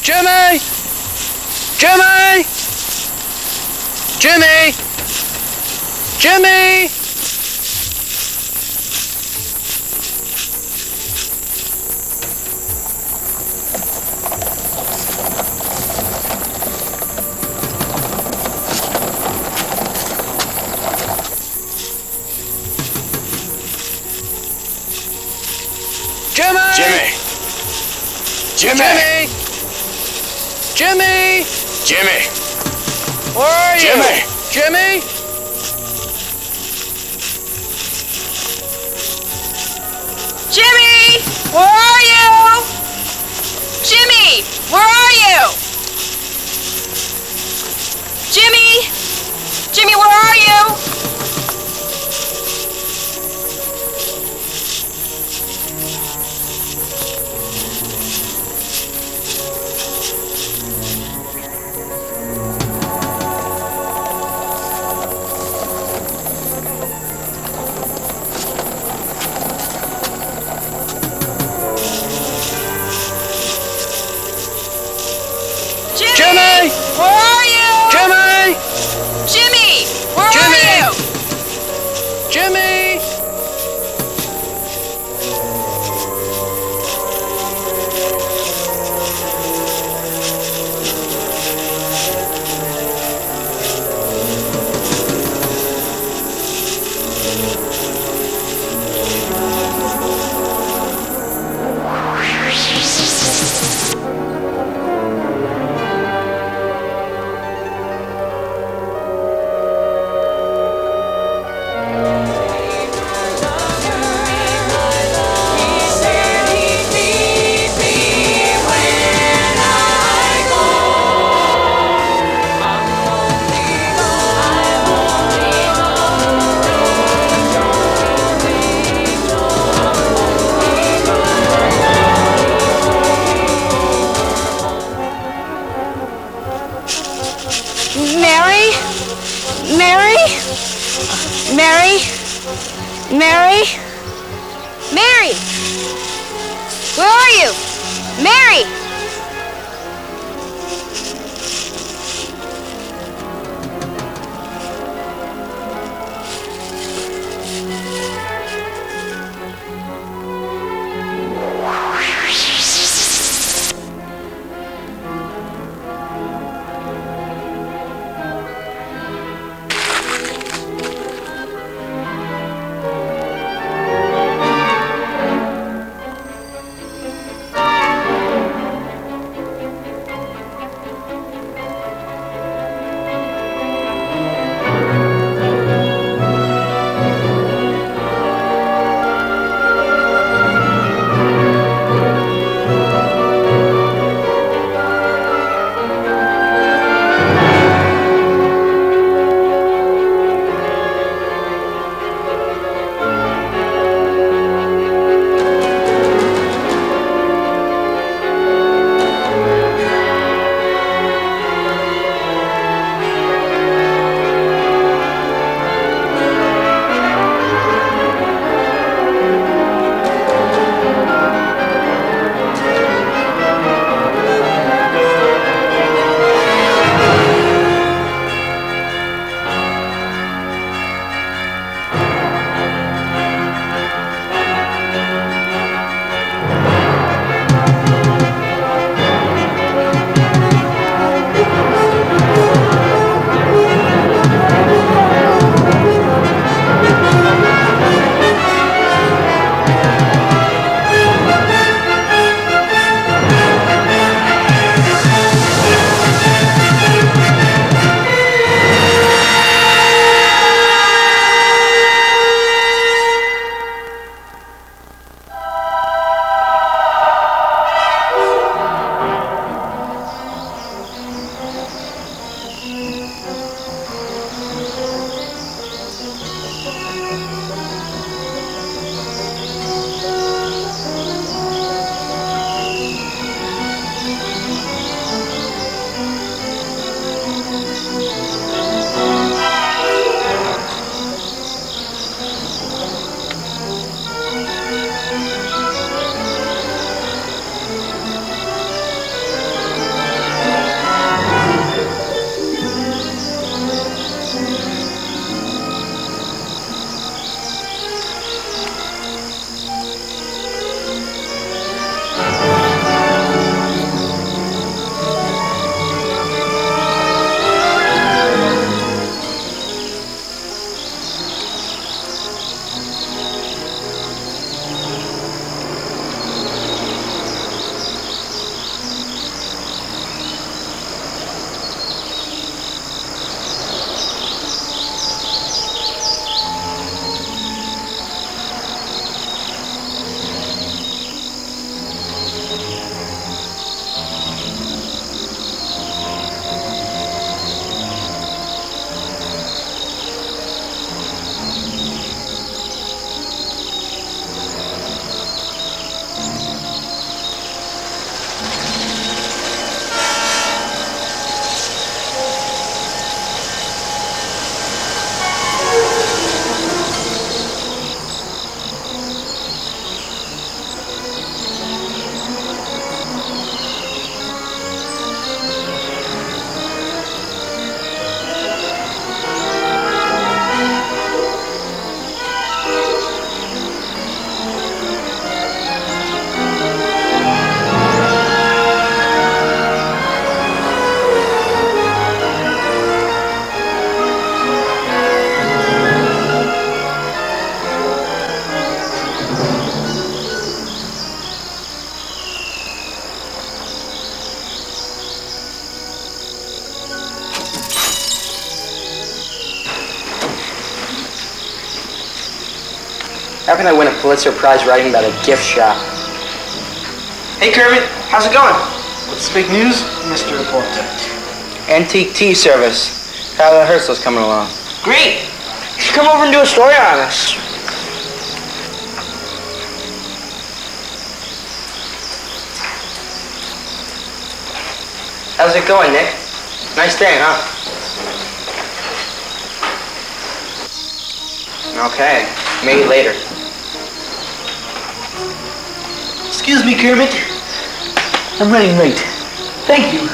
Jimmy! Jimmy! Jimmy! Jimmy! Jimmy! Jimmy! Jimmy! Jimmy! Where are you? Jimmy! Jimmy? Jimmy! Where are you? Jimmy! Where are you? Jimmy! Jimmy, where are you? Jimmy! Where are you? Jimmy! Jimmy! Where Jimmy! are you? Jimmy! Mary? Mary? Mary? Mary? Mary! Where are you? Mary! How can I win a Pulitzer Prize writing about a gift shop? Hey Kermit, how's it going? What's the big news, Mr. Reporter? Antique tea service. Tyler Herschel's coming along. Great! You should come over and do a story on us. How's it going, Nick? Nice day, huh? Okay, maybe later. Excuse me, Kermit. I'm running late. Thank you.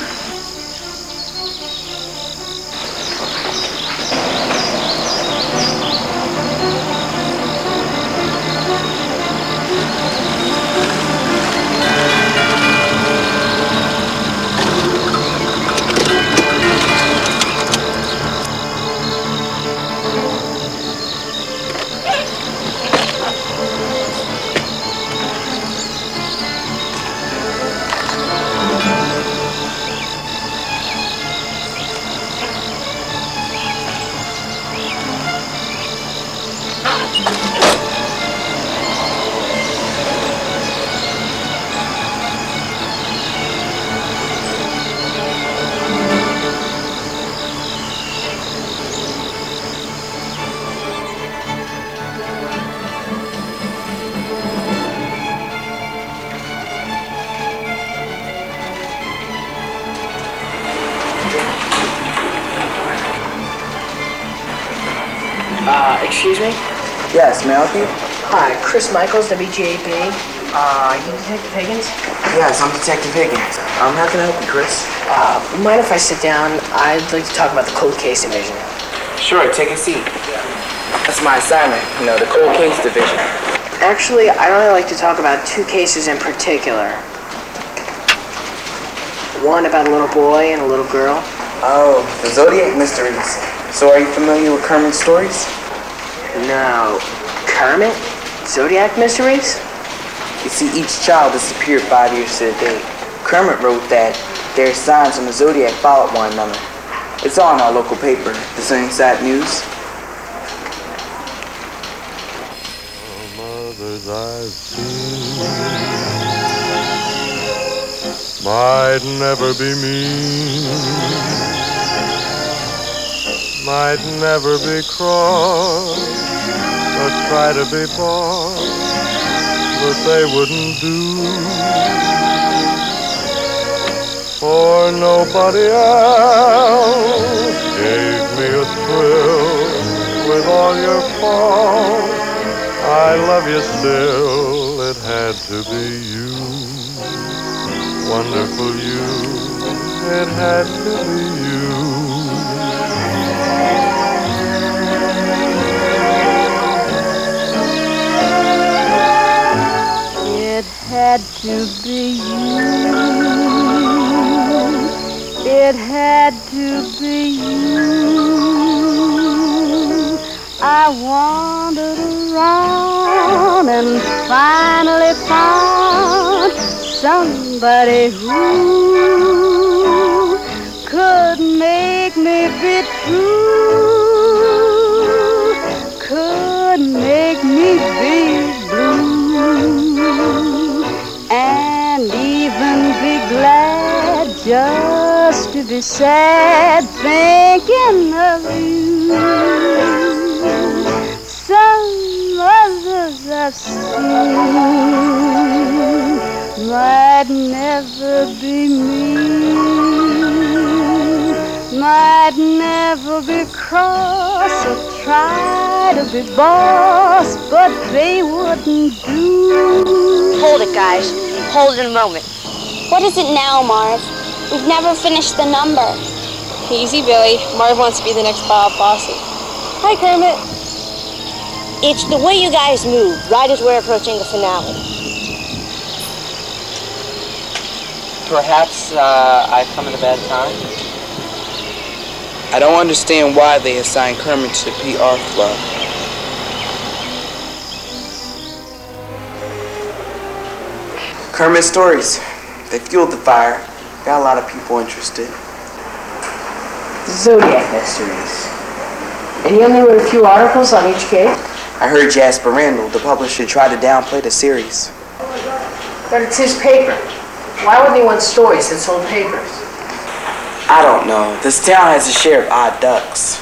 Excuse me? Yes, may I help you? Hi, Chris Michaels, WGAP. You Detective Higgins? Yes, I'm Detective Higgins. How can I help you, Chris? Mind if I sit down? I'd like to talk about the cold case division. Sure, take a seat. That's my assignment, the cold case division. Actually, I'd only like to talk about two cases in particular. One about a little boy and a little girl. Oh, the ZODIAC mysteries. So are you familiar with Kermit's stories? No. Kermit? Zodiac mysteries? You see, each child disappeared 5 years to the day. Kermit wrote that their signs from the Zodiac followed one another. It's all in our local paper, the Cinekyd News. Mothers I've seen might never be mean, might never be cross, or try to be boss, but they wouldn't do. For nobody else gave me a thrill with all your faults. I love you still, it had to be you. Wonderful you, it had to be you. It had to be you. It had to be you. I wandered around and finally found somebody who could make me be true, could make me be blue, and even be glad just to be sad thinking of you. Some others I've seen might never be me, might never be cross or try to be boss, but they wouldn't do. Hold it, guys. Hold it a moment. What is it now, Marv? We've never finished the number. Easy, Billy. Marv wants to be the next Bob Fosse. Hi, Kermit. It's the way you guys move, right as we're approaching the finale. Perhaps I've come at a bad time. I don't understand why they assigned Kermit to the PR club. Kermit stories. They fueled the fire. Got a lot of people interested. Zodiac mysteries. And you only wrote a few articles on each case? I heard Jasper Randall, the publisher, try to downplay the series. But it's his paper. Why wouldn't he want stories that sold papers? I don't know. This town has a share of odd ducks.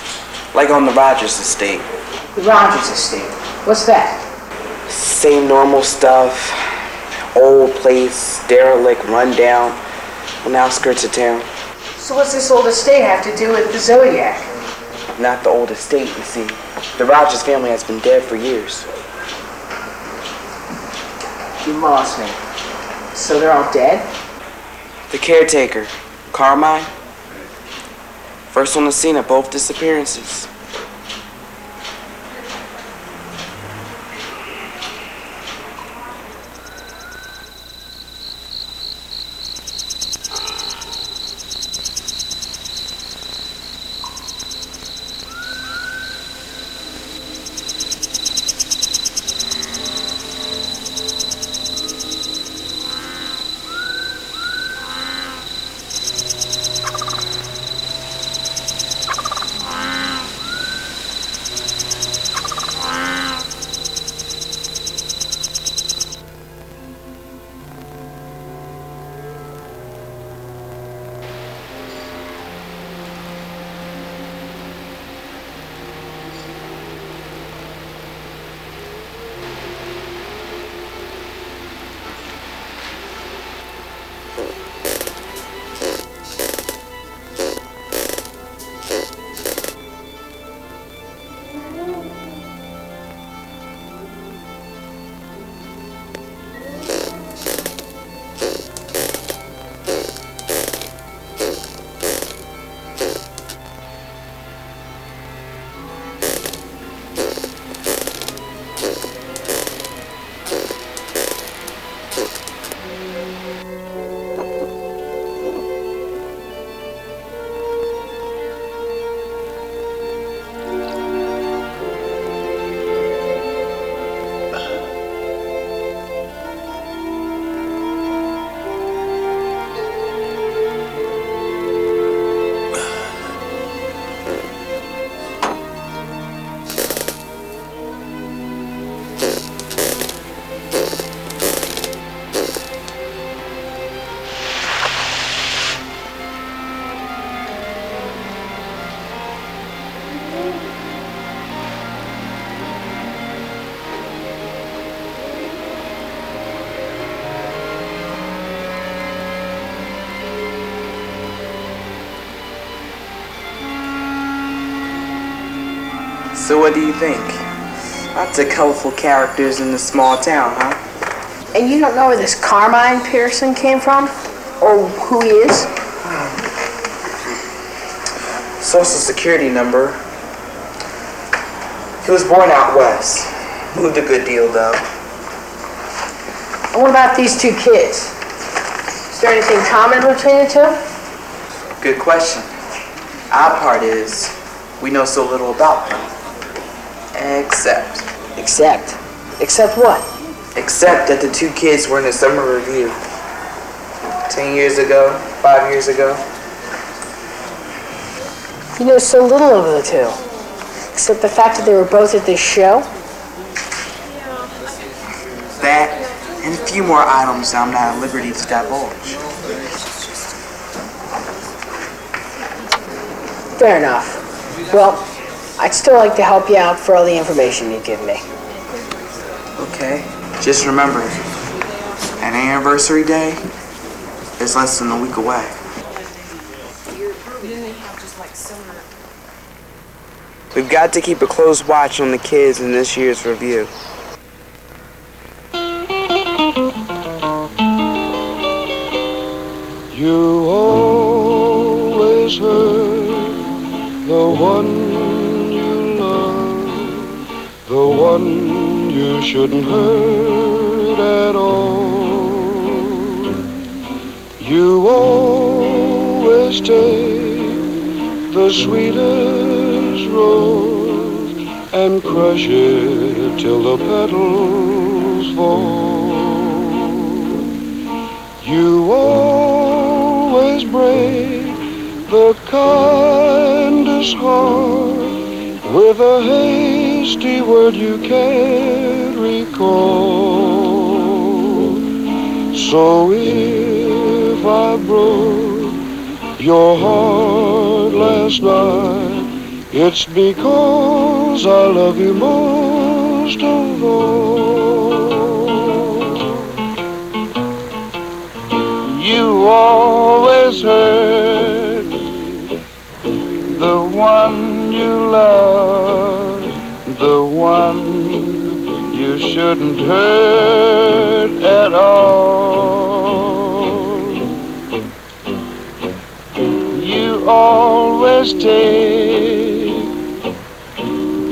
Like on the Rogers estate. The Rogers estate. What's that? Same normal stuff. Old place, derelict, rundown, on the outskirts of town. So what's this old estate have to do with the Zodiac? Not the old estate, you see. The Rogers family has been dead for years. You lost me. So they're all dead? The caretaker, Carmine, first on the scene of both disappearances. So what do you think? Lots of colorful characters in this small town, huh? And you don't know where this Carmine Pearson came from? Or who he is? Social Security number. He was born out west. Moved a good deal, though. And what about these two kids? Is there anything common between the two? Good question. Odd part is, we know so little about them. Except what? Except that the two kids were in the summer review. 10 years ago, 5 years ago. You know so little of the two. Except the fact that they were both at this show. That, and a few more items I'm not at liberty to divulge. Fair enough. Well, I'd still like to help you out for all the information you give me. Okay, just remember, an anniversary day is less than a week away. We've got to keep a close watch on the kids in this year's review. You always hurt the one you love, the one you shouldn't hurt at all. You always take the sweetest rose and crush it till the petals fall. You always break the kindest heart with a hate hasty word you can't recall. So if I broke your heart last night, it's because I love you most of all. You always hurt the one you love, the one you shouldn't hurt at all. You always take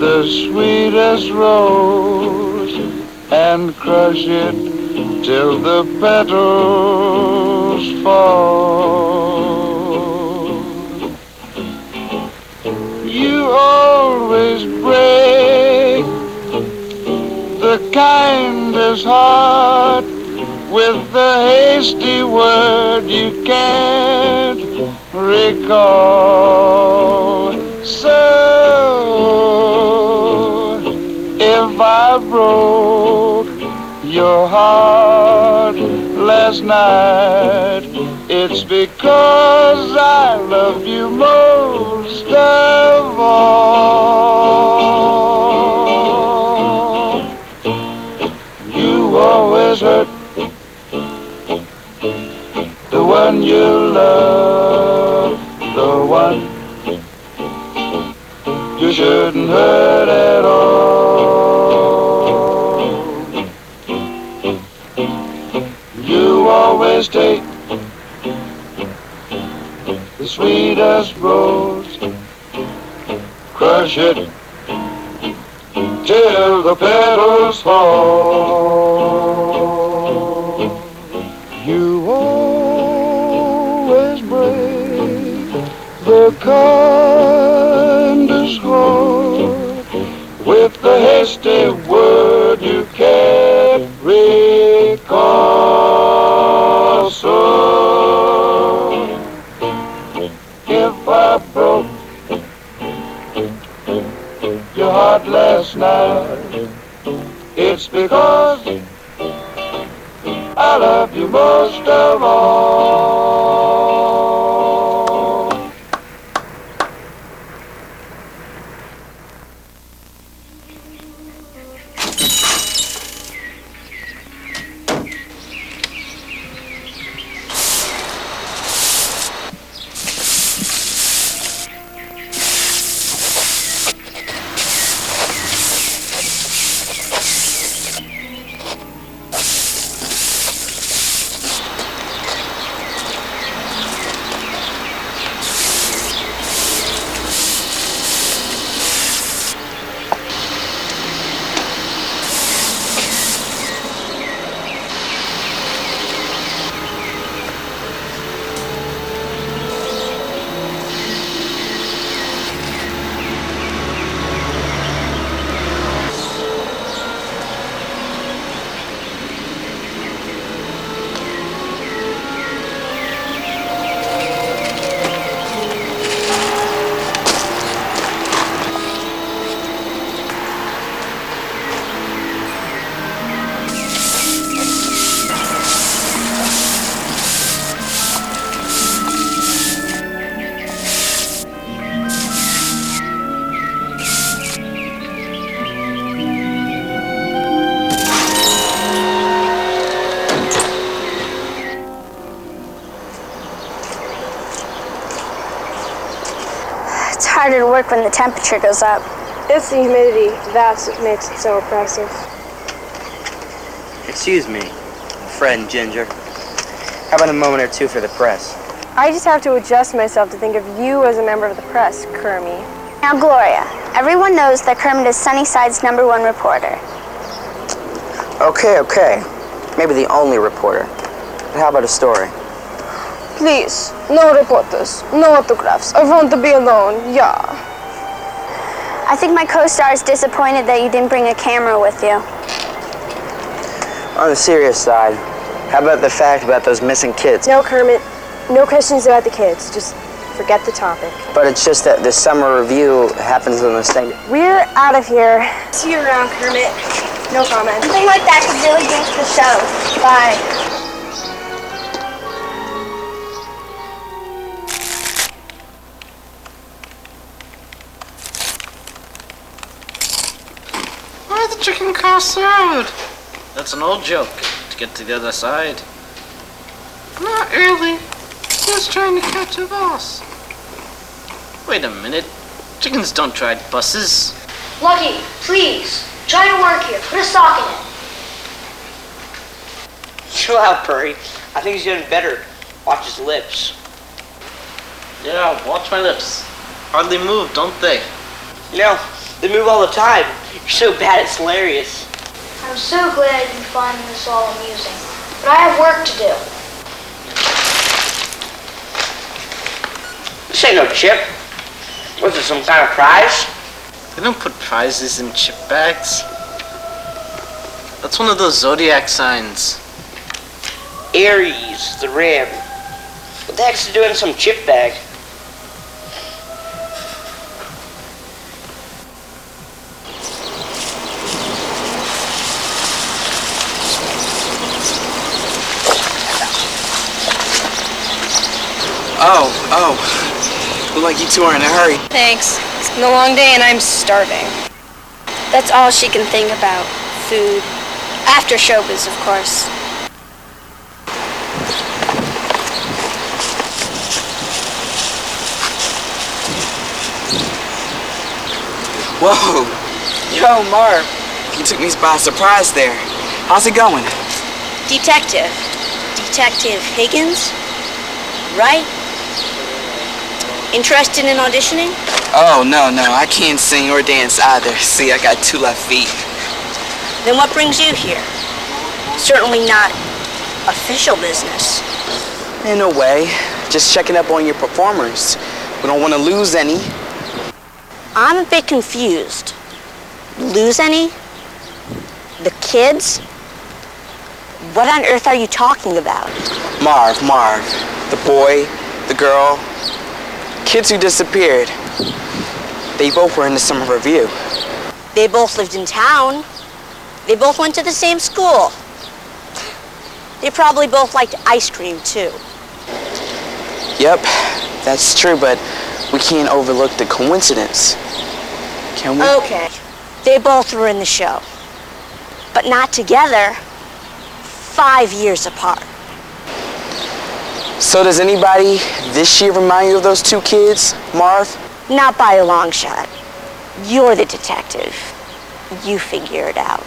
the sweetest rose and crush it till the petals fall. You always break the kindest heart with the hasty word you can't recall. So if I broke your heart last night, it's because I love you most of all. You always hurt the one you love, the one you shouldn't hurt at all. You always take the sweetest rose, crush it till the petals fall. You always break the kindest heart with the hasty word you can't recall. So if I broke your heart last night, it's because I love you most of all. It's harder to work when the temperature goes up. It's the humidity. That's what makes it so oppressive. Excuse me, friend Ginger. How about a moment or two for the press? I just have to adjust myself to think of you as a member of the press, Kermie. Now, Gloria, everyone knows that Kermit is Sunnyside's #1 reporter. Okay. Maybe the only reporter. But how about a story? Please, no reporters, no autographs. I want to be alone, yeah. I think my co-star is disappointed that you didn't bring a camera with you. On the serious side, how about the fact about those missing kids? No, Kermit. No questions about the kids. Just Forget the topic. But it's just that the summer review happens on the same. We're out of here. See you around, Kermit. No comment. Something like that could really boost the show. Bye. Why the chicken cost salad? That's an old joke. To get to the other side. Not really. Just trying to catch a bus. Wait a minute. Chickens don't ride buses. Lucky, please. Try to work here. Put a sock in it. Chill out, Purry. I think he's doing better. Watch his lips. Yeah, watch my lips. Hardly move, don't they? No, they move all the time. You're so bad, it's hilarious. I'm so glad you find this all amusing. But I have work to do. This ain't no chip. Was it some kind of prize? They don't put prizes in chip bags. That's one of those ZODIAC signs. Aries, the ram. What the heck's it doing in some chip bag? Oh. Look like you two are in a hurry. Thanks. It's been a long day and I'm starving. That's all she can think about. Food. After showbiz, of course. Whoa. Yo, Marv. You took me by surprise there. How's it going? Detective. Detective Higgins? Right? Interested in auditioning? Oh, no. I can't sing or dance either. See, I got 2 left feet. Then what brings you here? Certainly not official business. In a way, just checking up on your performers. We don't want to lose any. I'm a bit confused. Lose any? The kids? What on earth are you talking about? Marv. The boy, the girl, kids who disappeared. They both were in the summer review. They both lived in town. They both went to the same school. They probably both liked ice cream, too. Yep, that's true, but we can't overlook the coincidence. Can we? Okay. They both were in the show. But not together. 5 years apart. So does anybody this year remind you of those 2 kids, Marv? Not by a long shot. You're the detective. You figure it out.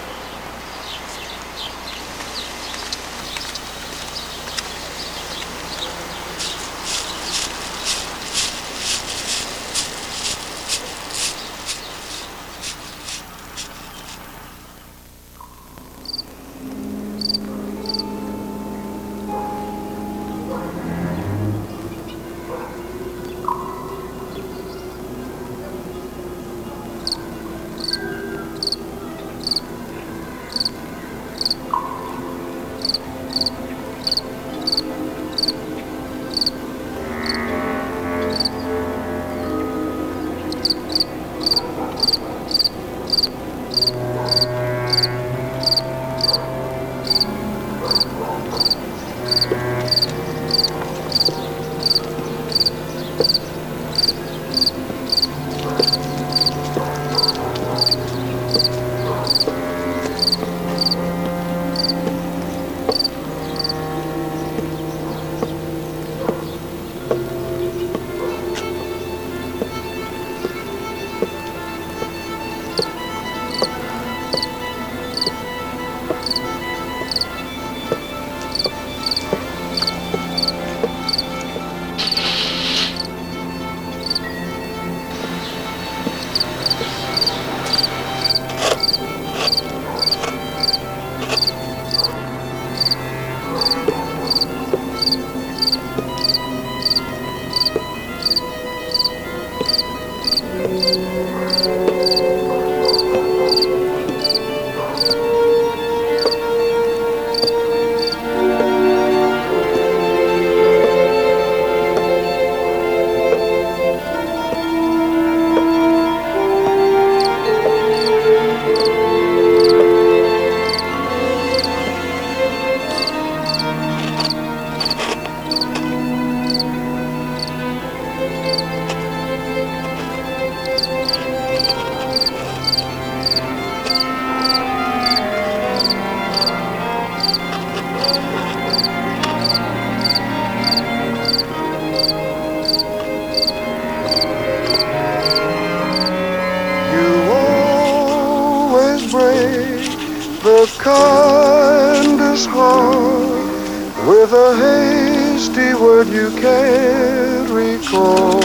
with a hasty word you can't recall.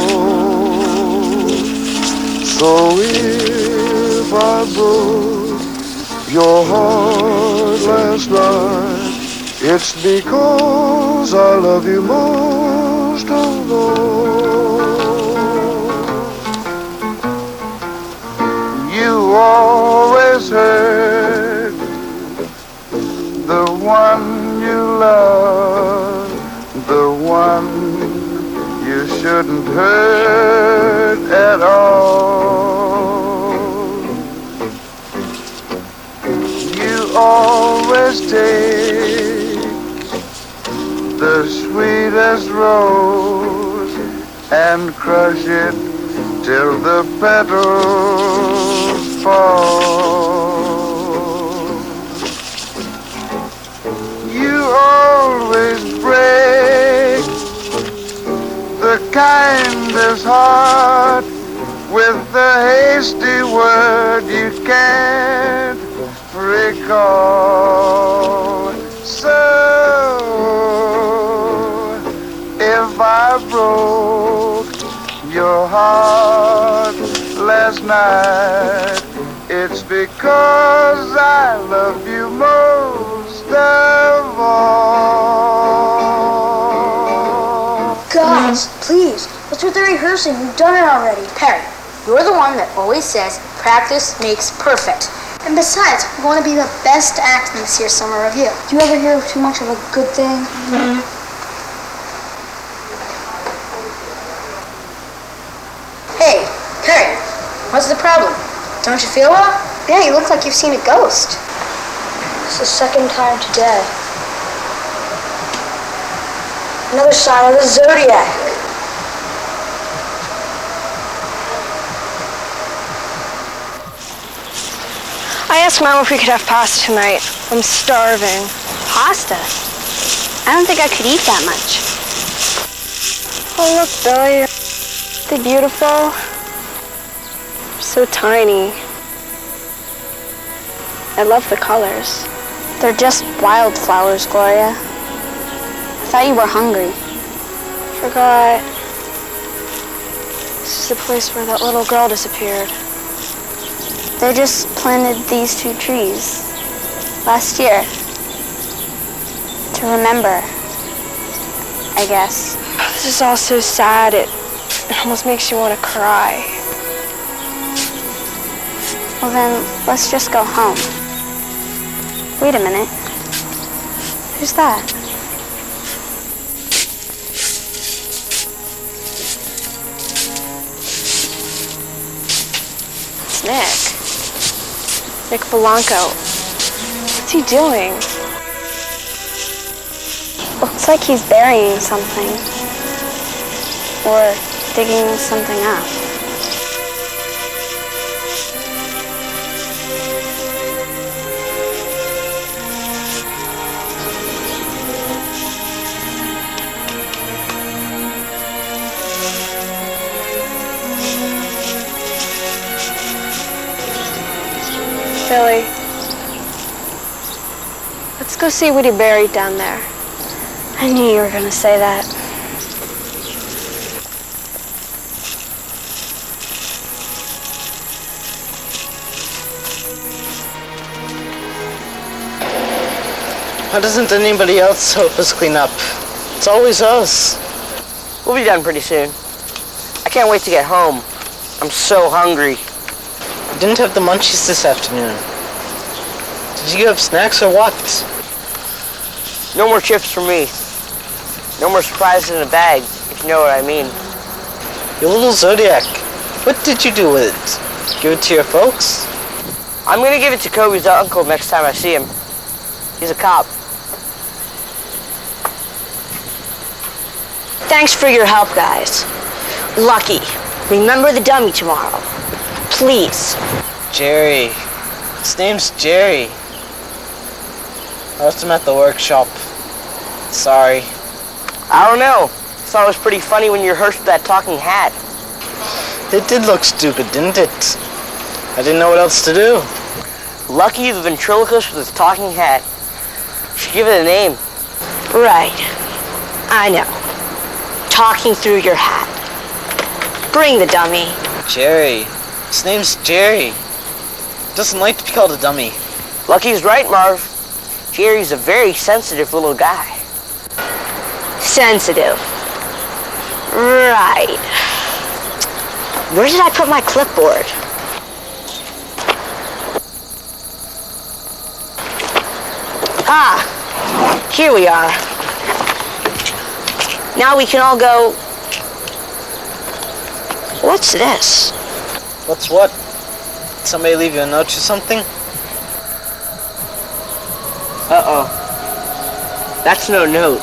So if I broke your heart last night, it's because I love you most of all. You always hurt the one you love, the one you shouldn't hurt at all. You always take the sweetest rose and crush it till the petals fall. You always break the kindest heart with the hasty word you can't recall. So if I broke your heart last night, it's because I love you most of all. Guys, please, let's do the rehearsing. We've done it already. Perry, you're the one that always says practice makes perfect. And besides, we want to be the best act in this year's summer review. Do you ever hear too much of a good thing? Hey, Perry, what's the problem? Don't you feel well? Yeah, you look like you've seen a ghost. It's the second time today. Another sign of the Zodiac. I asked Mom if we could have pasta tonight. I'm starving. Pasta? I don't think I could eat that much. Oh, look, Billy. Aren't they beautiful? So tiny. I love the colors. They're just wildflowers, Gloria. I thought you were hungry. Forgot. This is the place where that little girl disappeared. They just planted these 2 trees last year to remember, I guess. This is all so sad, it almost makes you want to cry. Well then, let's just go home. Wait a minute. Who's that? It's Nick. Nick Blanco. What's he doing? Looks like he's burying something. Or digging something up. Billy, let's go see what he buried down there. I knew you were going to say that. Why doesn't anybody else help us clean up? It's always us. We'll be done pretty soon. I can't wait to get home. I'm so hungry. I didn't have the munchies this afternoon. Did you have snacks or what? No more chips for me. No more surprises in a bag, if you know what I mean. Your little Zodiac. What did you do with it? Give it to your folks? I'm gonna give it to Kobe's uncle next time I see him. He's a cop. Thanks for your help, guys. Lucky, remember the dummy tomorrow. Please. Jerry. His name's Jerry. I left him at the workshop. Sorry. I don't know. I thought it was pretty funny when you rehearsed with that talking hat. It did look stupid, didn't it? I didn't know what else to do. Lucky the ventriloquist with his talking hat. Should give it a name. Right. I know. Talking through your hat. Bring the dummy. Jerry. His name's Jerry. Doesn't like to be called a dummy. Lucky's right, Marv. Jerry's a very sensitive little guy. Sensitive. Right. Where did I put my clipboard? Ah, here we are. Now we can all go... What's this? What's what? Did somebody leave you a note or something? Uh-oh. That's no note.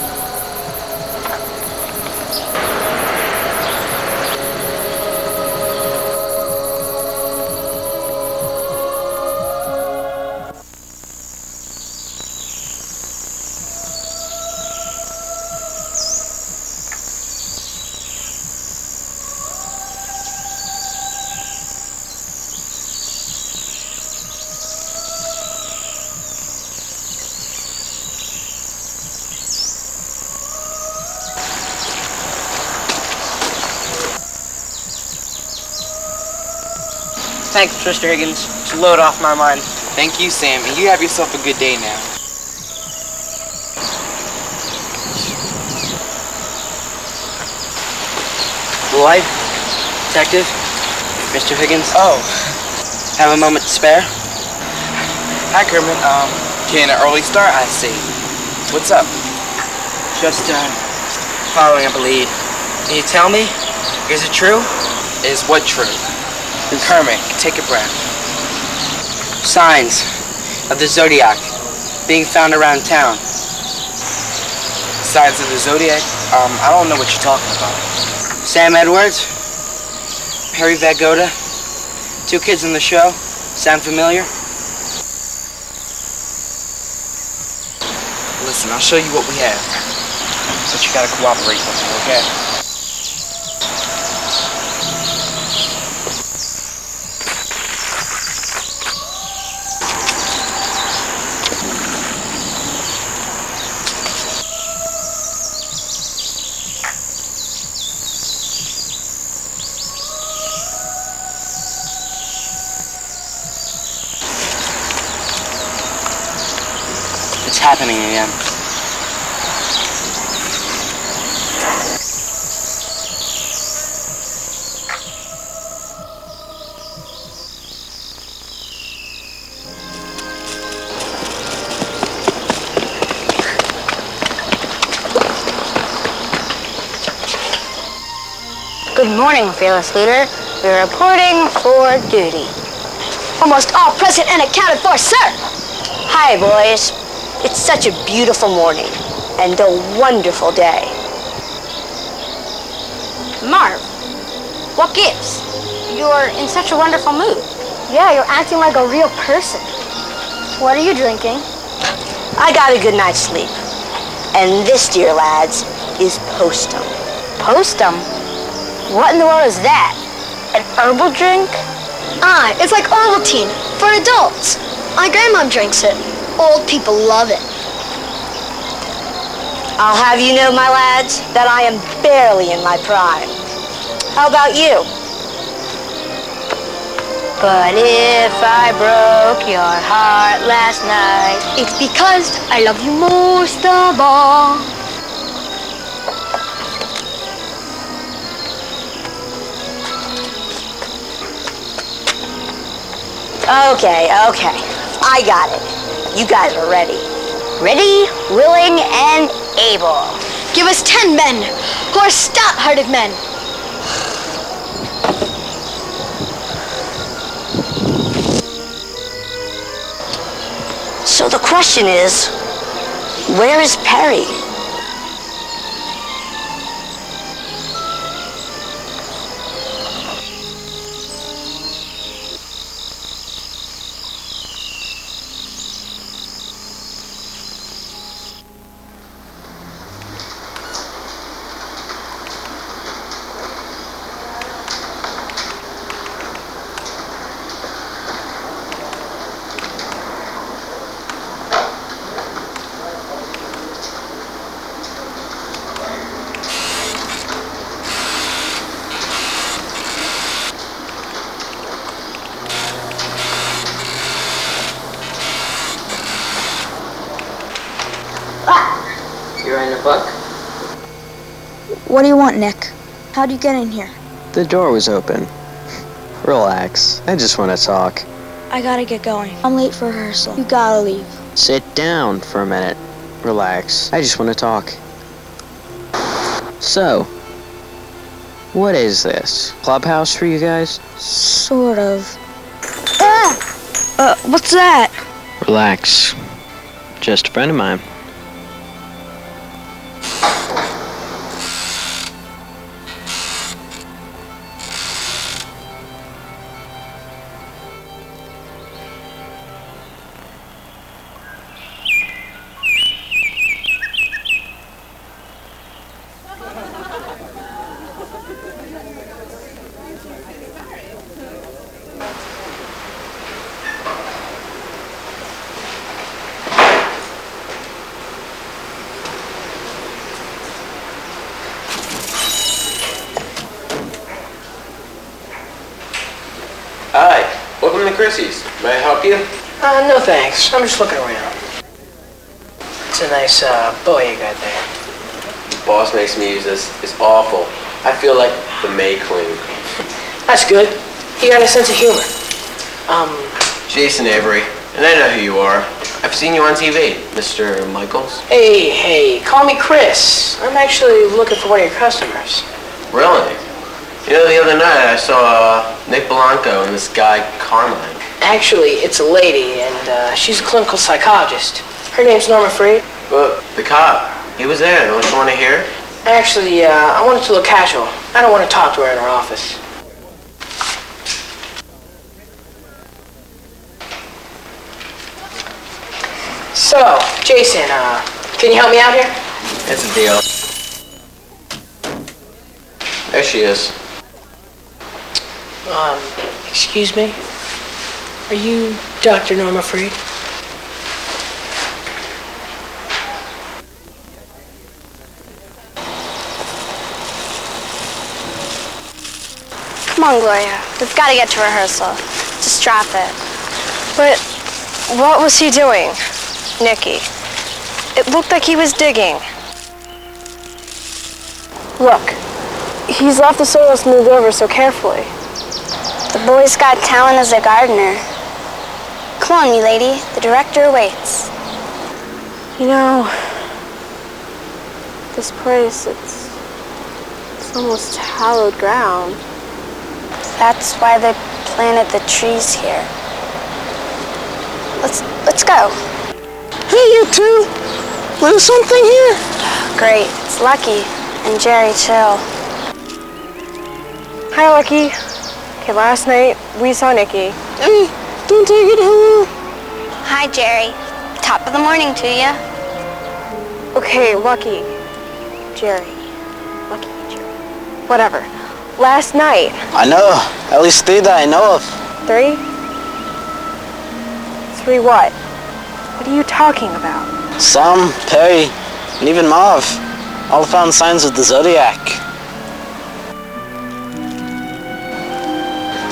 Thanks, Mr. Higgins. It's a load off my mind. Thank you, Sam, and you have yourself a good day now. Boy, Detective, Mr. Higgins. Oh. Have a moment to spare? Hi, Kermit. Getting an early start, I see. What's up? Just, following up a lead. Can you tell me, is it true? Is what true? Kermit, take a breath. Signs of the ZODIAC being found around town. Signs of the ZODIAC? I don't know what you're talking about. Sam Edwards, Harry Vagoda, 2 kids in the show. Sound familiar? Listen, I'll show you what we have. But you gotta cooperate with me, okay? It's happening again. Good morning, fearless leader. We're reporting for duty. Almost all present and accounted for, sir. Hi, boys. It's such a beautiful morning and a wonderful day. Marv, what gives? You're in such a wonderful mood. Yeah, you're acting like a real person. What are you drinking? I got a good night's sleep. And this, dear lads, is Postum. Postum? What in the world is that? An herbal drink? It's like Ovaltine for adults. My grandma drinks it. Old people love it. I'll have you know, my lads, that I am barely in my prime. How about you? But if I broke your heart last night, it's because I love you most of all. Okay. I got it. You guys are ready. ready, willing, and able. Give us 10 men who are stout-hearted men. So the question is, where is Perry? What do you want, Nick? How'd you get in here? The door was open. Relax. I just want to talk. I gotta get going. I'm late for rehearsal. You gotta leave. Sit down for a minute. Relax. I just want to talk. So, what is this? Clubhouse for you guys? Sort of. What's that? Relax. Just a friend of mine. Hi, welcome to Chrissy's. May I help you? No thanks. I'm just looking around. It's a nice boy you got there. The boss makes me use this. It's awful. I feel like the May Queen. That's good. You got a sense of humor. Jason Avery, and I know who you are. I've seen you on TV, Mr. Michaels. Hey, call me Chris. I'm actually looking for one of your customers. Really? You know, the other night I saw Nick Blanco and this guy Carmine. Actually, it's a lady, and she's a clinical psychologist. Her name's Norma Freed. But the cop, he was there. Don't you want to hear? Actually, I want it to look casual. I don't want to talk to her in her office. So, Jason, can you help me out here? It's a deal. There she is. Excuse me? Are you Dr. Norma Freed? Come on, Gloria. We've got to get to rehearsal. Just drop it. But what was he doing, Nicky? It looked like he was digging. Look, he's left the soil smoothed over so carefully. The boy's got talent as a gardener. Come on, milady. The director waits. You know, this place, it's almost hallowed ground. That's why they planted the trees here. Let's go. Hey, you two! Little something here? Great. It's Lucky and Jerry Chill. Hi, Lucky. Okay, last night we saw Nicky. Hey, don't take it home. Hi, Jerry. Top of the morning to ya. Okay, Lucky. Jerry. Lucky, Jerry. Whatever. Last night. I know. At least 3 that I know of. 3? 3 what? What are you talking about? Sam, Perry, and even Marv. All found signs of the Zodiac.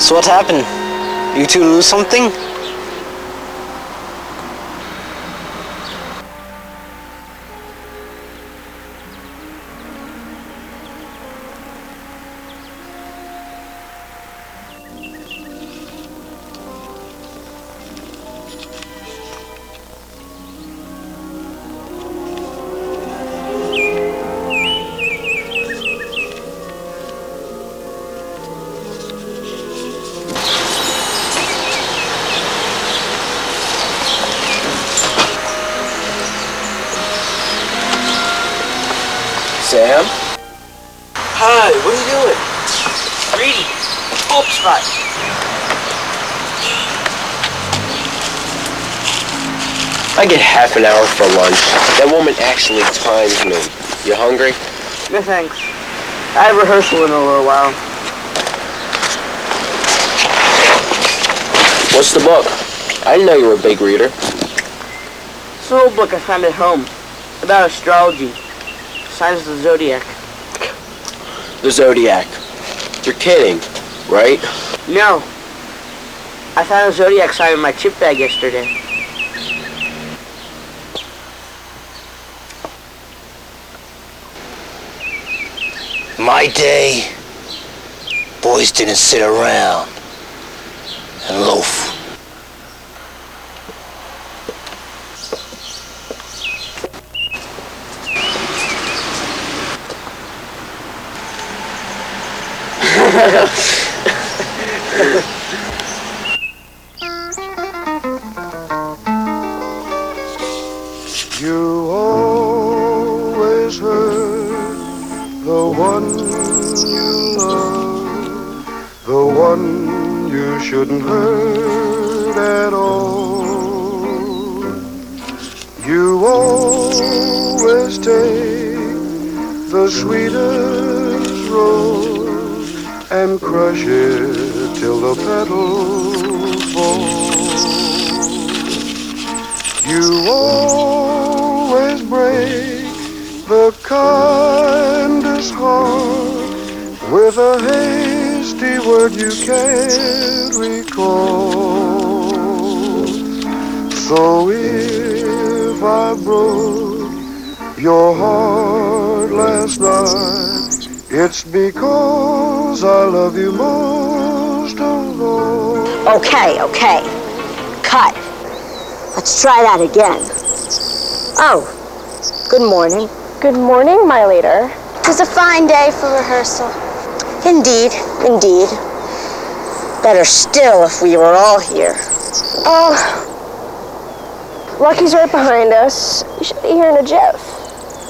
So what happened? You two lose something? Sam? Hi, what are you doing? Reading. Hope spot. I get half an hour for lunch. That woman actually times me. You hungry? No thanks. I have rehearsal in a little while. What's the book? I didn't know you were a big reader. It's an old book I found at home about astrology. Signs of the Zodiac. The Zodiac. You're kidding, right? No. I found a Zodiac sign in my chip bag yesterday. My day, boys didn't sit around and loaf. You always hurt the one you love, the one you shouldn't hurt at all. You always take the sweetest rose and crush it till the petals fall. You always break the kindest heart with a hasty word you can't recall. So if I broke your heart last night, it's because I love you most of all. Okay. Cut. Let's try that again. Oh, good morning. Good morning, my leader. It was a fine day for rehearsal. Indeed. Better still if we were all here. Oh, Lucky's right behind us. You should be here in a jiff.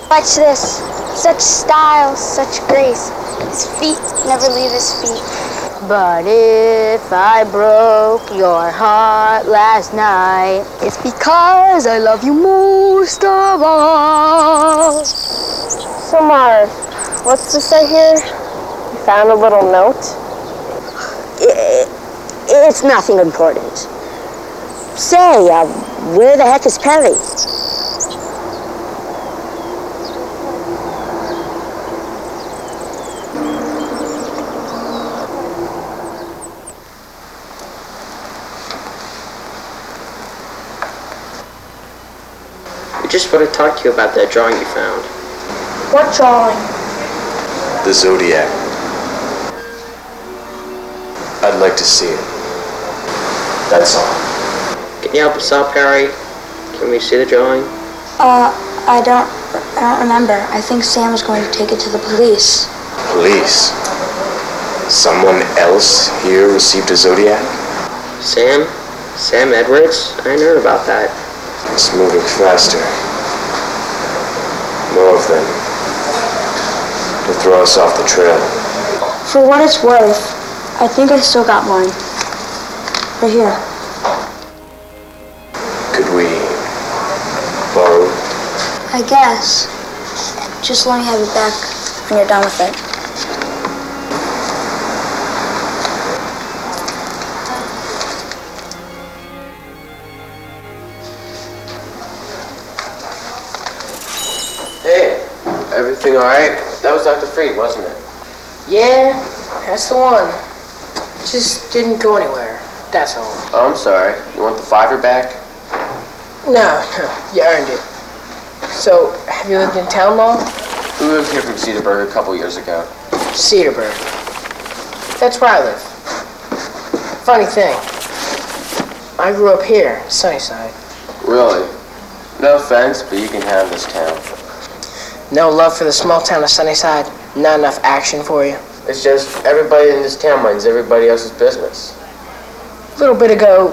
Watch this. Such style, such grace. His feet never leave his feet. But if I broke your heart last night, it's because I love you most of all. So, Marv, what's this I hear? You found a little note? It's nothing important. Say, where the heck is Perry? I just want to talk to you about that drawing you found. What drawing? The Zodiac. I'd like to see it. That's all. Can you help us out, Perry? Can we see the drawing? I don't remember. I think Sam was going to take it to the police. Police? Someone else here received a Zodiac? Sam? Sam Edwards? I heard about that. It's moving faster. More of them. To throw us off the trail. For what it's worth, I think I still got mine. Right here. Could we borrow? I guess. Just let me have it back when you're done with it. Hey, everything all right? That was Dr. Freed, wasn't it? Yeah, that's the one. Just didn't go anywhere, that's all. Oh, I'm sorry. You want the $5 back? No, you earned it. So, have you lived in town long? We moved here from Cedarburg a couple years ago. Cedarburg. That's where I live. Funny thing, I grew up here, Sunnyside. Really? No offense, but you can have this town. No love for the small town of Sunnyside? Not enough action for you? It's just everybody in this town minds everybody else's business. A little bit ago,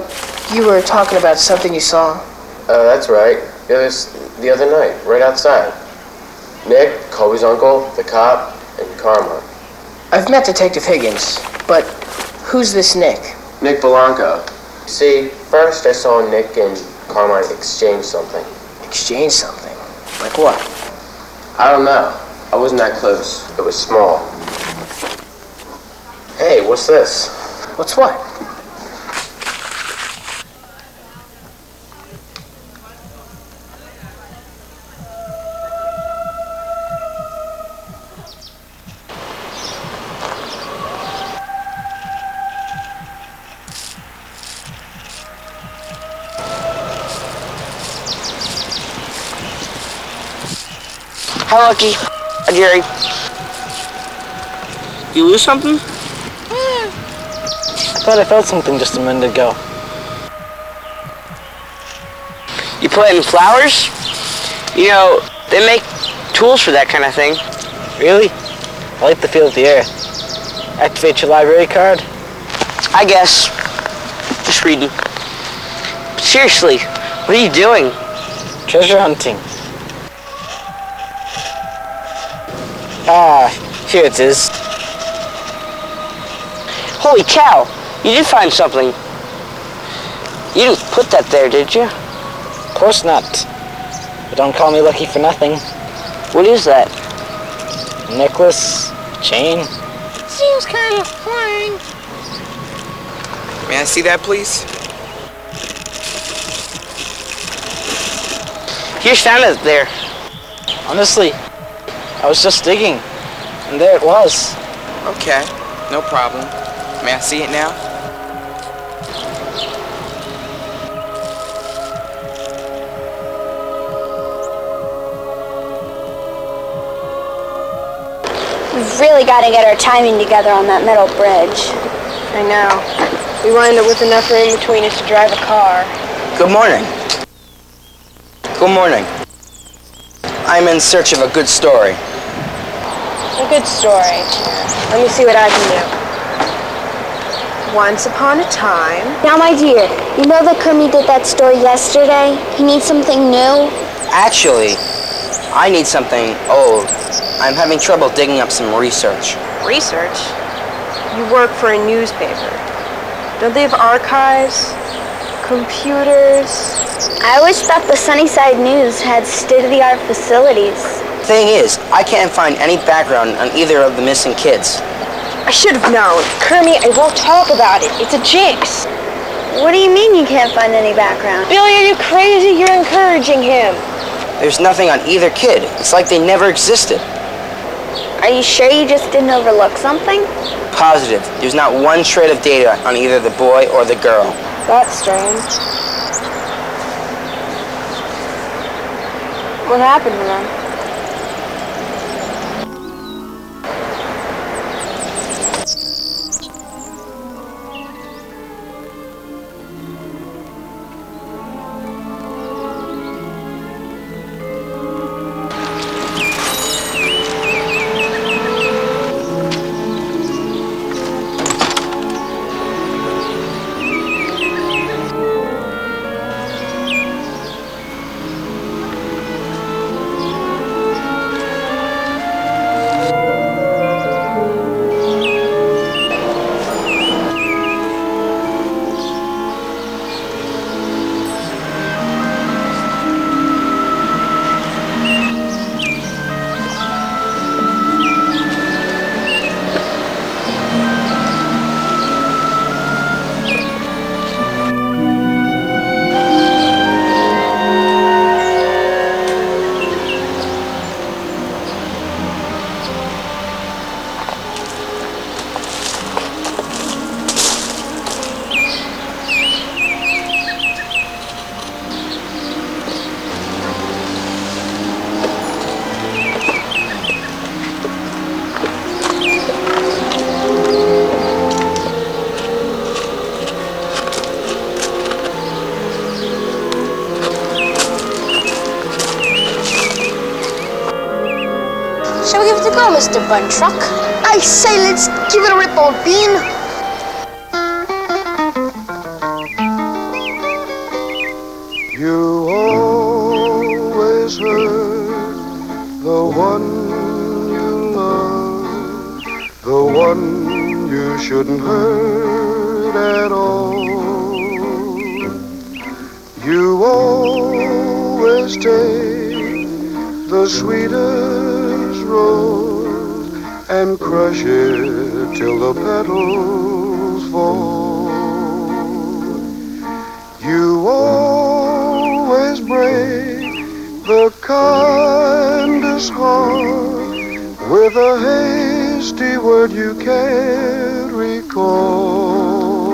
you were talking about something you saw. That's right. It was the other night, right outside. Nick, Colby's uncle, the cop, and Karma. I've met Detective Higgins, but who's this Nick? Nick Belanco. See, first I saw Nick and Carmine exchange something. Exchange something? Like what? I don't know. I wasn't that close. It was small. Hey, what's this? What's what? Hi, Lucky. Hi, Jerry. You lose something? I thought I felt something just a minute ago. You planting flowers? You know, they make tools for that kind of thing. Really? I like the feel of the air. Activate your library card? I guess. Just reading. But seriously, what are you doing? Treasure hunting. Ah, here it is. Holy cow! You did find something. You didn't put that there, did you? Of course not. But don't call me lucky for nothing. What is that? A necklace? Chain? Seems kind of plain. May I see that, please? You just found it there. Honestly, I was just digging, and there it was. Okay, no problem. May I see it now? We've really got to get our timing together on that metal bridge. I know. We wind up with enough room between us to drive a car. Good morning. Good morning. I'm in search of a good story. A good story. Let me see what I can do. Once upon a time... Now, my dear, you know that Kermit did that story yesterday? He needs something new? Actually, I need something old. I'm having trouble digging up some research. Research? You work for a newspaper. Don't they have archives? Computers? I always thought the Sunnyside News had state-of-the-art facilities. Thing is, I can't find any background on either of the missing kids. I should have known. Kermit, I won't talk about it. It's a jinx. What do you mean you can't find any background? Billy, are you crazy? You're encouraging him. There's nothing on either kid. It's like they never existed. Are you sure you just didn't overlook something? Positive. There's not one shred of data on either the boy or the girl. That's strange. What happened to them? Shall we give it a go, Mr. Buntruck? I say, let's give it a rip, old bean. You always hurt the one you love, the one you shouldn't hurt at all. You always take the sweetest rose and crush it till the petals fall. You always break the kindest heart with a hasty word you can't recall.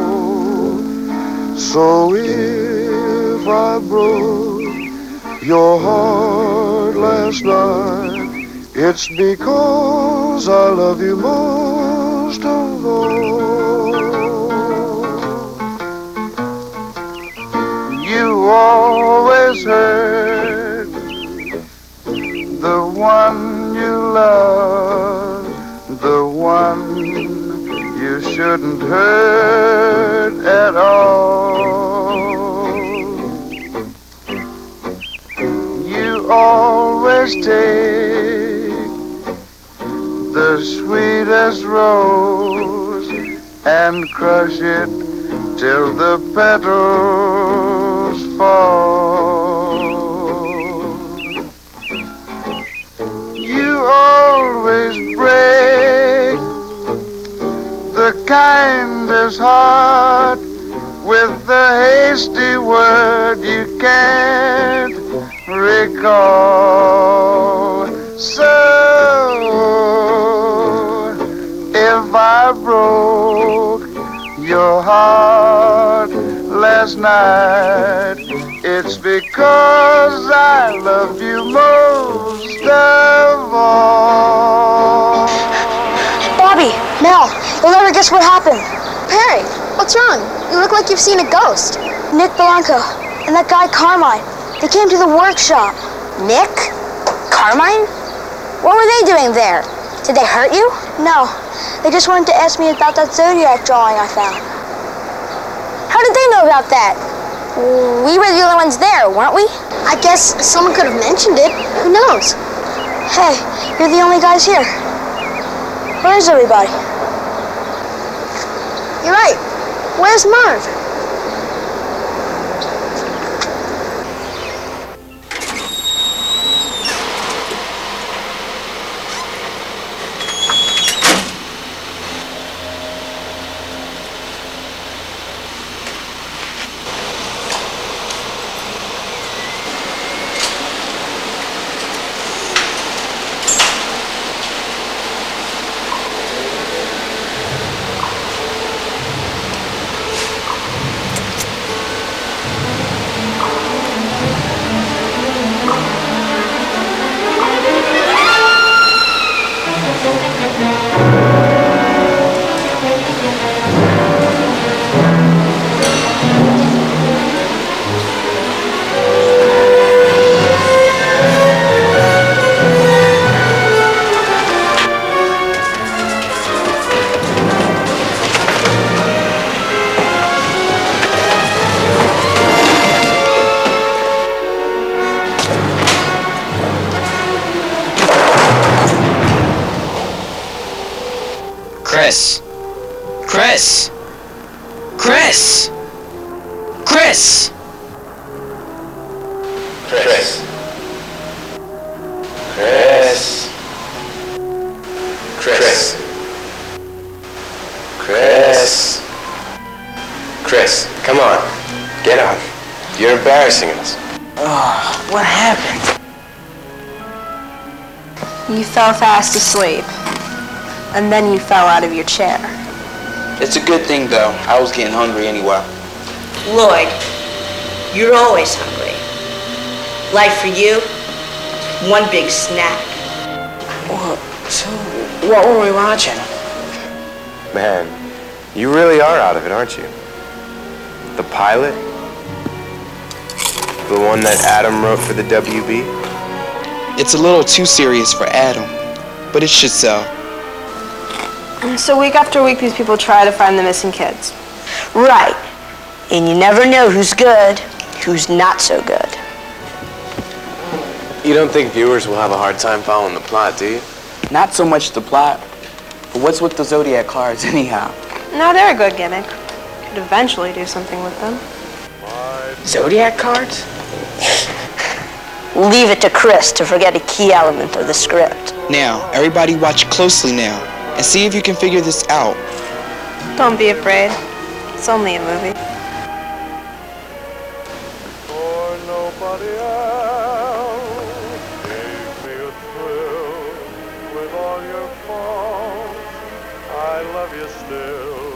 So if I broke your heart last night, it's because I love you more most of all. You always hurt the one you love, the one you shouldn't hurt at all. You always take the sweetest rose and crush it till the petals fall. You always break the kindest heart with the hasty word you can't recall. So if I broke your heart last night, it's because I love you most of all. Bobby, Mel, you'll never guess what happened. Perry, what's wrong? You look like you've seen a ghost. Nick Blanco and that guy Carmine, they came to the workshop. Nick? Carmine? What were they doing there? Did they hurt you? No, they just wanted to ask me about that Zodiac drawing I found. How did they know about that? We were the only ones there, weren't we? I guess someone could have mentioned it. Who knows? Hey, you're the only guys here. Where is everybody? You're right. Where's Marv? Chris! Chris! Chris! Chris! Chris. Chris. Chris. Chris. Chris, come on. Get up. You're embarrassing us. Oh, what happened? You fell fast asleep. And then you fell out of your chair. It's a good thing, though. I was getting hungry anyway. Lloyd, you're always hungry. Life for you, one big snack. So, what were we watching? Man, you really are out of it, aren't you? The pilot? The one that Adam wrote for the WB? It's a little too serious for Adam, but it should sell. So week after week, these people try to find the missing kids. Right. And you never know who's good, who's not so good. You don't think viewers will have a hard time following the plot, do you? Not so much the plot, but what's with the Zodiac cards anyhow? No, they're a good gimmick. Could eventually do something with them. Zodiac cards? Leave it to Chris to forget a key element of the script. Now, everybody watch closely now, and see if you can figure this out. Don't be afraid. It's only a movie. For nobody else gave me a thrill with all your faults. I love you still.